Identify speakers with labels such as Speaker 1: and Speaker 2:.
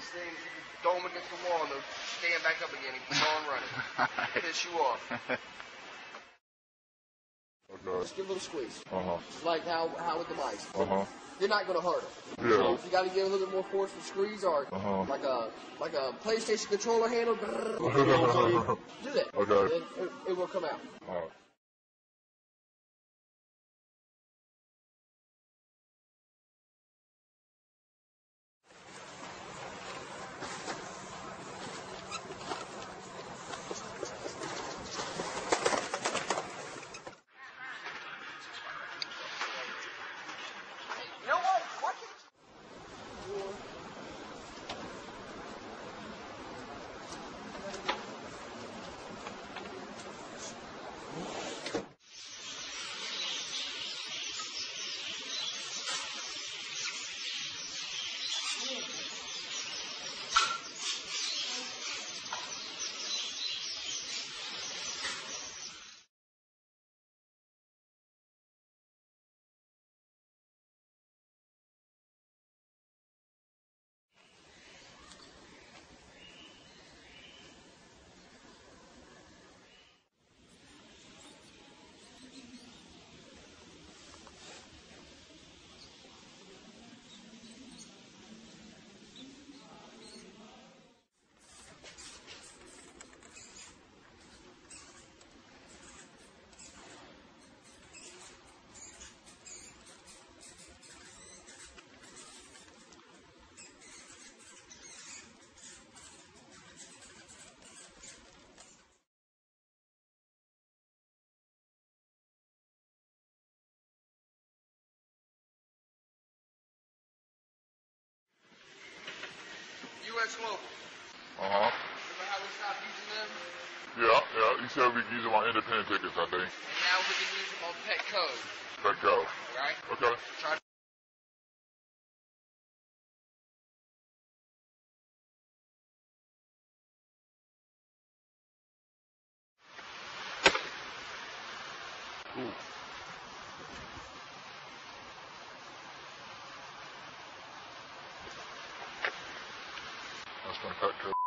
Speaker 1: these things, you can throw them against the wall and they'll stand back up again and keep on running. Piss you off.
Speaker 2: Okay.
Speaker 1: Just give a little squeeze.
Speaker 2: Uh-huh.
Speaker 1: Like how with the mice.
Speaker 2: Uh-huh.
Speaker 1: You're not going to hurt them.
Speaker 2: Yeah.
Speaker 1: So if you got to give a little bit more force for squeeze or like a PlayStation controller handle, do that.
Speaker 2: Okay.
Speaker 1: It will come out.
Speaker 2: All right.
Speaker 1: You know what? Why can't U.S. Local.
Speaker 2: Uh-huh.
Speaker 1: Remember how we stopped using them?
Speaker 2: Yeah. You said we can use them on independent tickets, I think.
Speaker 1: And now we can use them on pet code.
Speaker 2: Petco.
Speaker 1: Right?
Speaker 2: Okay.
Speaker 1: Try to
Speaker 2: Cool. That's my Petco.